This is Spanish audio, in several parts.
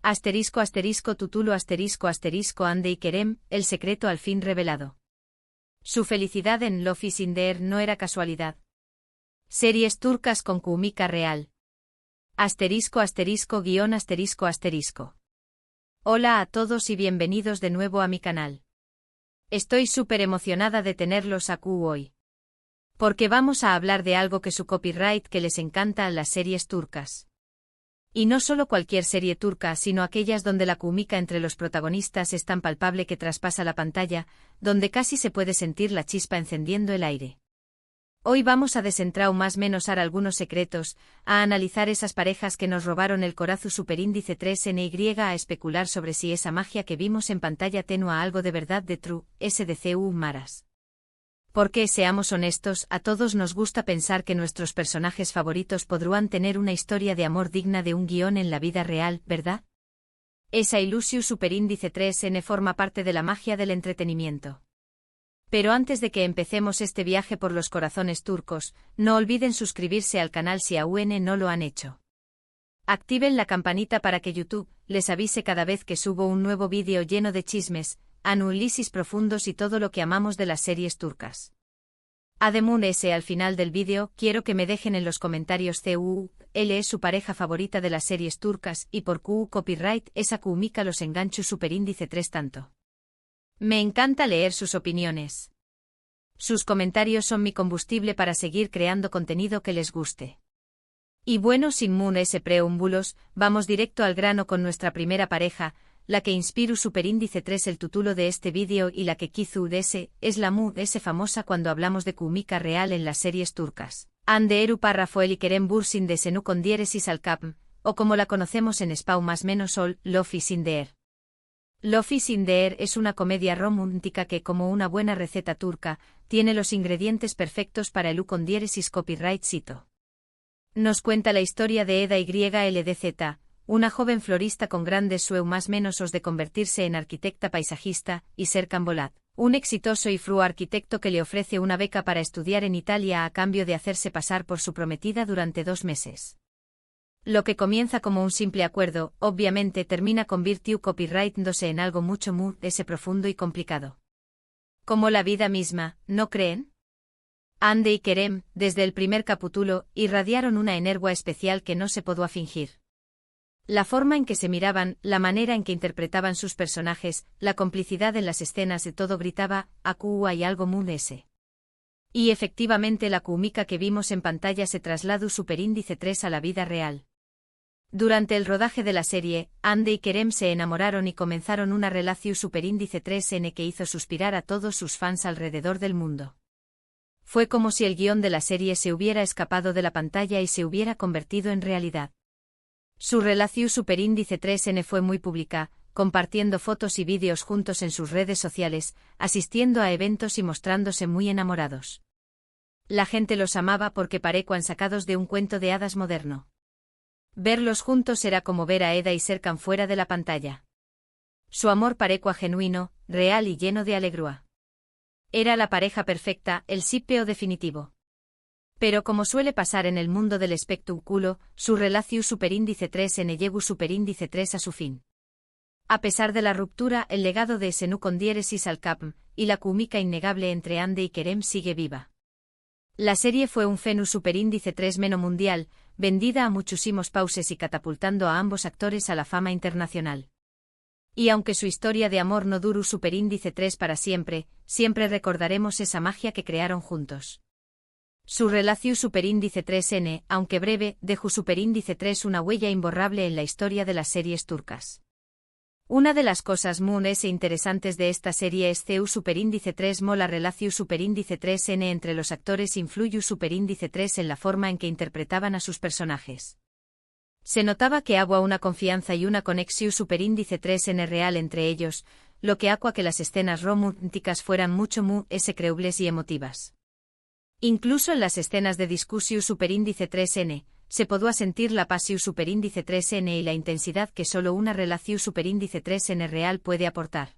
Asterisco asterisco tutulo asterisco asterisco Ande y Kerem, el secreto al fin revelado. Su felicidad en Love is in the Air no era casualidad. Series turcas con Kumika Real. Asterisco asterisco guión asterisco asterisco. Hola a todos y bienvenidos de nuevo a mi canal. Estoy súper emocionada de tenerlos aquí hoy. Porque vamos a hablar de algo que su copyright que les encanta a las series turcas. Y no solo cualquier serie turca, sino aquellas donde la química entre los protagonistas es tan palpable que traspasa la pantalla, donde casi se puede sentir la chispa encendiendo el aire. Hoy vamos a desentrar más menos algunos secretos, a analizar esas parejas que nos robaron el corazón superíndice 3NY, a especular sobre si esa magia que vimos en pantalla tenua algo de verdad de True, SDCU Maras. Porque, seamos honestos, a todos nos gusta pensar que nuestros personajes favoritos podrán tener una historia de amor digna de un guión en la vida real, ¿verdad? Esa ilusión superíndice 3N forma parte de la magia del entretenimiento. Pero antes de que empecemos este viaje por los corazones turcos, no olviden suscribirse al canal si aún no lo han hecho. Activen la campanita para que YouTube les avise cada vez que subo un nuevo vídeo lleno de chismes, análisis profundos y todo lo que amamos de las series turcas. Además, al final del vídeo, quiero que me dejen en los comentarios él es su pareja favorita de las series turcas y por qué copyright esa química los engancho superíndice 3 tanto. Me encanta leer sus opiniones. Sus comentarios son mi combustible para seguir creando contenido que les guste. Y bueno, sin preámbulos, vamos directo al grano con nuestra primera pareja, la que inspiró superíndice 3 el título de este vídeo y la que quizu es la famosa cuando hablamos de química real en las series turcas. Hande Eru párrafo el y Kerem Bursin de Senu con diéresis al cap, o como la conocemos en Spau más menos All, Love is in the Air. Love is in the Air es una comedia romántica que, como una buena receta turca, tiene los ingredientes perfectos para el con diéresis copyright cito. Nos cuenta la historia de Eda YLDZ, una joven florista con grandes sueños más menos de convertirse en arquitecta paisajista, y Serkan Bolat, un exitoso y fru arquitecto que le ofrece una beca para estudiar en Italia a cambio de hacerse pasar por su prometida durante 2 meses. Lo que comienza como un simple acuerdo, obviamente termina copyrightándose en algo mucho profundo y complicado. Como la vida misma, ¿no creen? Hande y Kerem, desde el primer capítulo, irradiaron una energía especial que no se podía fingir. La forma en que se miraban, la manera en que interpretaban sus personajes, la complicidad en las escenas de todo gritaba, aquí hay algo ese. Y efectivamente la química que vimos en pantalla se trasladó superíndice 3 a la vida real. Durante el rodaje de la serie, Hande y Kerem se enamoraron y comenzaron una relación superíndice 3N que hizo suspirar a todos sus fans alrededor del mundo. Fue como si el guión de la serie se hubiera escapado de la pantalla y se hubiera convertido en realidad. Su relación superíndice 3N fue muy pública, compartiendo fotos y vídeos juntos en sus redes sociales, asistiendo a eventos y mostrándose muy enamorados. La gente los amaba porque parecían sacados de un cuento de hadas moderno. Verlos juntos era como ver a Eda y Serkan fuera de la pantalla. Su amor parecía genuino, real y lleno de alegría. Era la pareja perfecta, el sípeo definitivo. Pero como suele pasar en el mundo del espectáculo, su relación superíndice 3N llegó superíndice 3 a su fin. A pesar de la ruptura, el legado de Senu con diéresis al cap, y la química innegable entre Hande y Kerem sigue viva. La serie fue un fenómeno superíndice 3 meno mundial, vendida a muchísimos pauses y catapultando a ambos actores a la fama internacional. Y aunque su historia de amor no duró superíndice 3 para siempre, siempre recordaremos esa magia que crearon juntos. Su relación superíndice 3N, aunque breve, dejó superíndice 3 una huella imborrable en la historia de las series turcas. Una de las cosas interesantes de esta serie es CU superíndice 3 la relación superíndice 3N entre los actores influyó superíndice 3 en la forma en que interpretaban a sus personajes. Se notaba que había una confianza y una conexión superíndice 3N real entre ellos, lo que hacía que las escenas románticas fueran mucho creíbles y emotivas. Incluso en las escenas de discusión superíndice 3N, se podía sentir la pasión superíndice 3N y la intensidad que solo una relación superíndice 3N real puede aportar.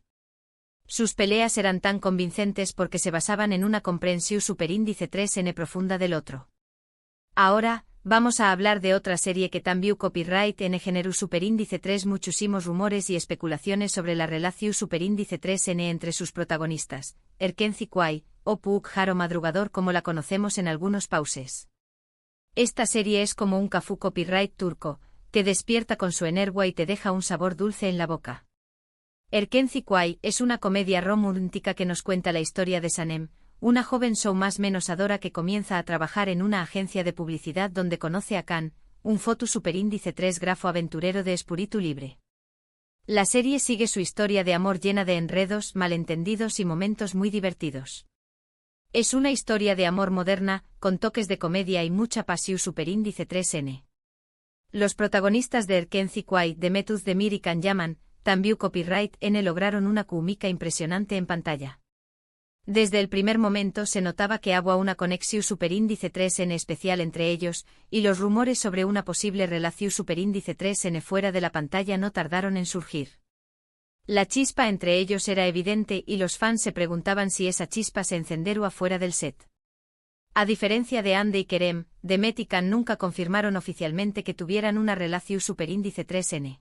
Sus peleas eran tan convincentes porque se basaban en una comprensión superíndice 3N profunda del otro. Ahora, vamos a hablar de otra serie que también copyright en generó superíndice 3 muchísimos rumores y especulaciones sobre la relación superíndice 3N entre sus protagonistas, Erkenci Kuay, o Puk Haro Madrugador como la conocemos en algunos pauses. Esta serie es como un cafú copyright turco, que despierta con su energía y te deja un sabor dulce en la boca. Erkenci Kuay es una comedia romántica que nos cuenta la historia de Sanem, una joven showmanosadora que comienza a trabajar en una agencia de publicidad donde conoce a Khan, un foto superíndice 3 grafo aventurero de espíritu libre. La serie sigue su historia de amor llena de enredos, malentendidos y momentos muy divertidos. Es una historia de amor moderna, con toques de comedia y mucha pasión superíndice 3N. Los protagonistas de Erkenci Kuay, Demet Özdemir y Can Yaman, también copyright N lograron una química impresionante en pantalla. Desde el primer momento se notaba que había una conexión superíndice 3N especial entre ellos, y los rumores sobre una posible relación superíndice 3N fuera de la pantalla no tardaron en surgir. La chispa entre ellos era evidente y los fans se preguntaban si esa chispa se encendería fuera del set. A diferencia de Hande y Kerem, Demet y Can nunca confirmaron oficialmente que tuvieran una relación superíndice 3N.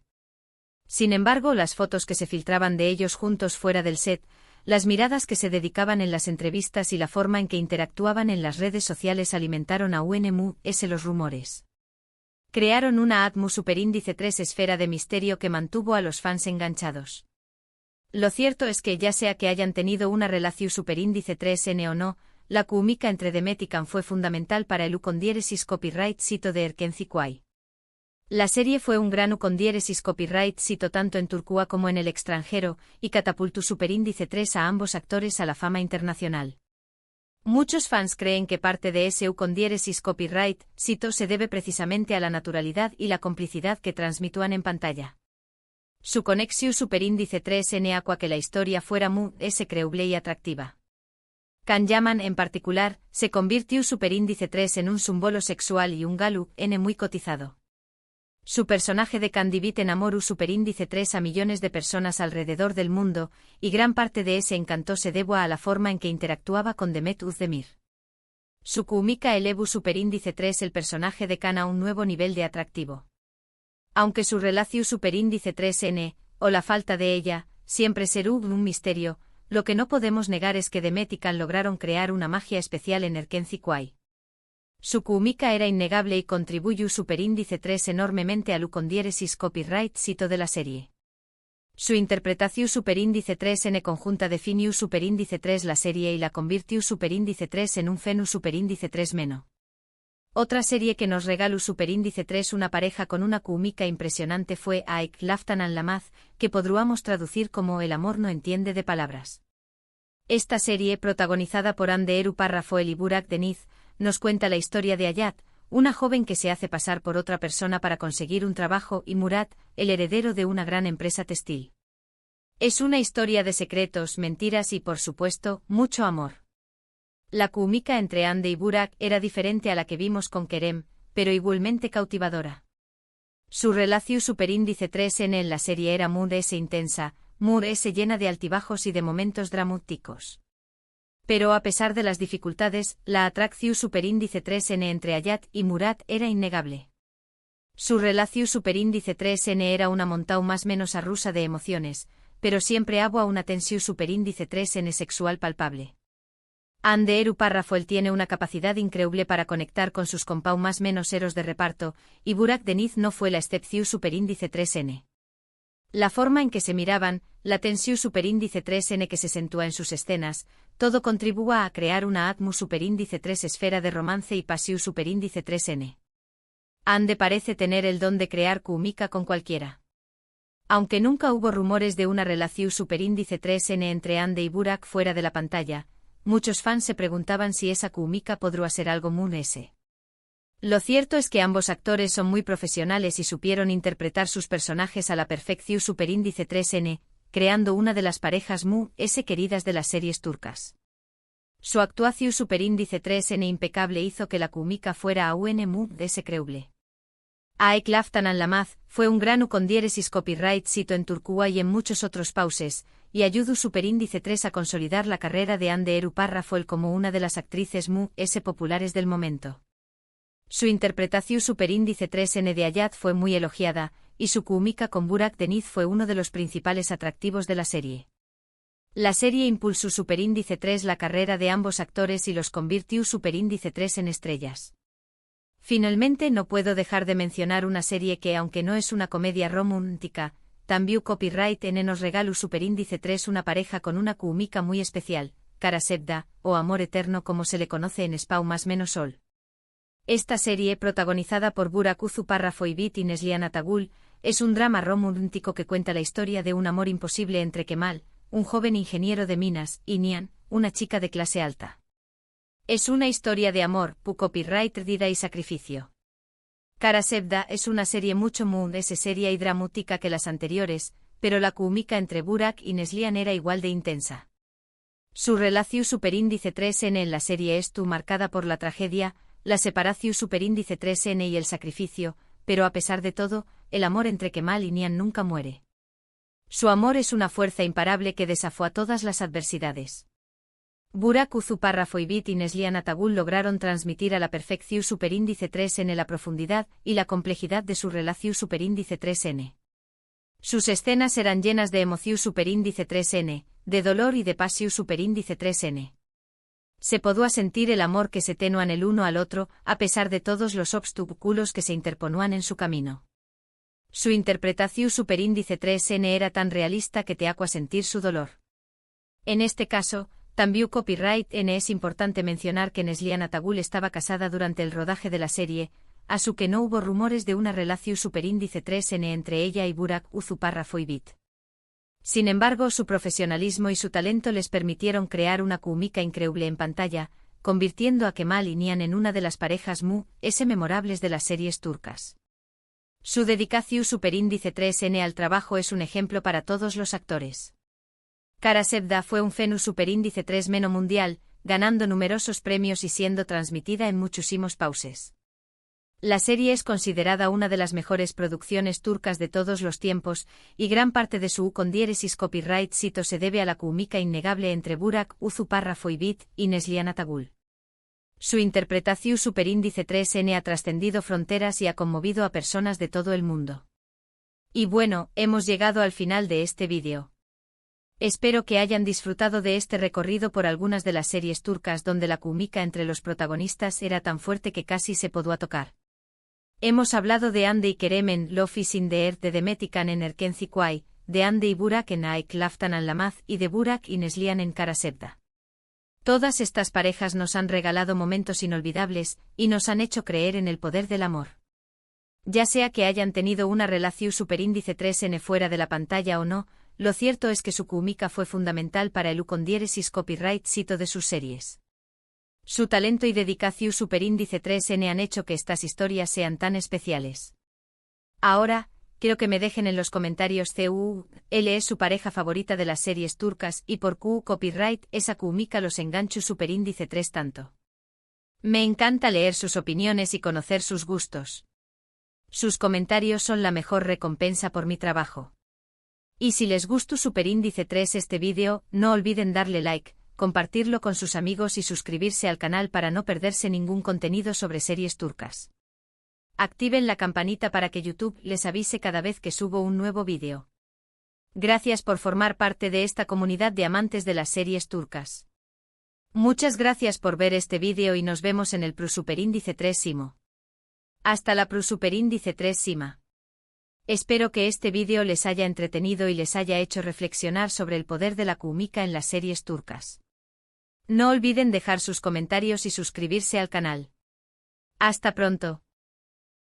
Sin embargo, las fotos que se filtraban de ellos juntos fuera del set, las miradas que se dedicaban en las entrevistas y la forma en que interactuaban en las redes sociales alimentaron a UNMUS los rumores. Crearon una atmósfera superíndice 3 esfera de misterio que mantuvo a los fans enganchados. Lo cierto es que ya sea que hayan tenido una relación superíndice 3N o no, la química entre Demet y Can fue fundamental para el ucondiéresis copyright sito de Erkenci Kuay. La serie fue un gran ucondiéresis copyright sito tanto en Turquía como en el extranjero, y catapultó superíndice 3 a ambos actores a la fama internacional. Muchos fans creen que parte de ese ucondiéresis copyright sito se debe precisamente a la naturalidad y la complicidad que transmitúan en pantalla. Su conexión superíndice 3N aqua que la historia fuera creíble y atractiva. Can Yaman en particular, se convirtió superíndice 3 en un símbolo sexual y un galu N muy cotizado. Su personaje de Can divide en amor superíndice 3 a millones de personas alrededor del mundo, y gran parte de ese encanto se debe a la forma en que interactuaba con Demet Özdemir. Su química elevó superíndice 3 el personaje de Can a un nuevo nivel de atractivo. Aunque su relación superíndice 3N, o la falta de ella, siempre será un misterio, lo que no podemos negar es que Demet y Can lograron crear una magia especial en Erkenci Kuay. Su química era innegable y contribuyó superíndice 3 enormemente al ucondiéresis copyright sito de la serie. Su interpretación superíndice 3N conjunta definió superíndice 3 la serie y la convirtió superíndice 3 en un fenu superíndice 3 meno. Otra serie que nos regaló superíndice 3 una pareja con una química impresionante fue Aek Laftan an Lamaz, que podríamos traducir como El amor no entiende de palabras. Esta serie, protagonizada por Hande Eru Parrafoel y Burak Deniz, nos cuenta la historia de Hayat, una joven que se hace pasar por otra persona para conseguir un trabajo, y Murat, el heredero de una gran empresa textil. Es una historia de secretos, mentiras y, por supuesto, mucho amor. La química entre Hande y Burak era diferente a la que vimos con Kerem, pero igualmente cautivadora. Su relación superíndice 3N en la serie era muy intensa, muy llena de altibajos y de momentos dramáticos. Pero a pesar de las dificultades, la atracción superíndice 3N entre Hayat y Murat era innegable. Su relación superíndice 3N era una montaña más menos rusa de emociones, pero siempre había una tensión superíndice 3N sexual palpable. Hande Eru Parrafoel tiene una capacidad increíble para conectar con sus compau más menos eros de reparto, y Burak Deniz no fue la excepción superíndice 3N. La forma en que se miraban, la tensión superíndice 3N que se sentúa en sus escenas, todo contribúa a crear una atmósfera superíndice 3 esfera de romance y pasión superíndice 3N. Hande parece tener el don de crear química con cualquiera. Aunque nunca hubo rumores de una relación superíndice 3N entre Hande y Burak fuera de la pantalla, muchos fans se preguntaban si esa química podría ser algo ese. Lo cierto es que ambos actores son muy profesionales y supieron interpretar sus personajes a la perfección superíndice 3N, creando una de las parejas queridas de las series turcas. Su actuación superíndice 3N impecable hizo que la química fuera aún creíble. Aek Laftan an Lamaz fue un gran ucondiéresis copyright sito en Turquía y en muchos otros pauses, y ayudó superíndice 3 a consolidar la carrera de Hande Eru Parrafoel como una de las actrices populares del momento. Su interpretación superíndice 3N de Ayad fue muy elogiada, y su química con Burak Deniz fue uno de los principales atractivos de la serie. La serie impulsó superíndice 3 la carrera de ambos actores y los convirtió superíndice 3 en estrellas. Finalmente no puedo dejar de mencionar una serie que, aunque no es una comedia romántica, también copyright en nos regaló superíndice 3 una pareja con una química muy especial, Kara Sevda, o Amor Eterno como se le conoce en Spau más menos Sol. Esta serie, protagonizada por Burak Uzuparrafo y Bit y Neslihan Atagul, es un drama romántico que cuenta la historia de un amor imposible entre Kemal, un joven ingeniero de minas, y Nihan, una chica de clase alta. Es una historia de amor, copyright vida y sacrificio. Kara Sevda es una serie mucho más seria y dramática que las anteriores, pero la química entre Burak y Neslihan era igual de intensa. Su relación superíndice 3N en la serie estuvo marcada por la tragedia, la separación superíndice 3N y el sacrificio, pero a pesar de todo, el amor entre Kemal y Nihan nunca muere. Su amor es una fuerza imparable que desafió a todas las adversidades. Burak Uzuparrafo y Bit y Neslihan Atagul lograron transmitir a la perfección superíndice 3N la profundidad y la complejidad de su relación superíndice 3N. Sus escenas eran llenas de emoción superíndice 3N, de dolor y de pasión superíndice 3N. Se podía sentir el amor que se tenían el uno al otro, a pesar de todos los obstáculos que se interponían en su camino. Su interpretación superíndice 3N era tan realista que te hacía sentir su dolor. En este caso, también copyright N es importante mencionar que Neslihan Atagul estaba casada durante el rodaje de la serie, así que no hubo rumores de una relación superíndice 3N entre ella y Burak Uzuparrafo y Bit. Sin embargo, su profesionalismo y su talento les permitieron crear una química increíble en pantalla, convirtiendo a Kemal y Nihan en una de las parejas memorables de las series turcas. Su dedicación superíndice 3N al trabajo es un ejemplo para todos los actores. Kara Sevda fue un fenómeno superíndice 3 mundial, ganando numerosos premios y siendo transmitida en muchísimos países. La serie es considerada una de las mejores producciones turcas de todos los tiempos, y gran parte de su condiéresis copyright cito se debe a la química innegable entre Burak Uzuparrafo y Bit y Neslihan Atagul. Su interpretación superíndice 3N ha trascendido fronteras y ha conmovido a personas de todo el mundo. Y bueno, hemos llegado al final de este vídeo. Espero que hayan disfrutado de este recorrido por algunas de las series turcas donde la química entre los protagonistas era tan fuerte que casi se podía tocar. Hemos hablado de Hande y Kerem en Love is in the Air, de Demet y Kan en Erken Zikway, de Hande y Burak en Aek Laftan al Lamaz y de Burak y Neslihan en Kara Sevda. Todas estas parejas nos han regalado momentos inolvidables y nos han hecho creer en el poder del amor. Ya sea que hayan tenido una relación superíndice 3N fuera de la pantalla o no, lo cierto es que su química fue fundamental para el condiéresis copyright cito de sus series. Su talento y dedicación superíndice 3N han hecho que estas historias sean tan especiales. Ahora, quiero que me dejen en los comentarios cuál es su pareja favorita de las series turcas y por qué copyright esa química los engancho superíndice 3 tanto. Me encanta leer sus opiniones y conocer sus gustos. Sus comentarios son la mejor recompensa por mi trabajo. Y si les gustó superíndice 3 este vídeo, no olviden darle like, compartirlo con sus amigos y suscribirse al canal para no perderse ningún contenido sobre series turcas. Activen la campanita para que YouTube les avise cada vez que subo un nuevo vídeo. Gracias por formar parte de esta comunidad de amantes de las series turcas. Muchas gracias por ver este vídeo y nos vemos en el superíndice 3 Simo. Hasta la superíndice 3 Sima. Espero que este vídeo les haya entretenido y les haya hecho reflexionar sobre el poder de la química en las series turcas. No olviden dejar sus comentarios y suscribirse al canal. Hasta pronto.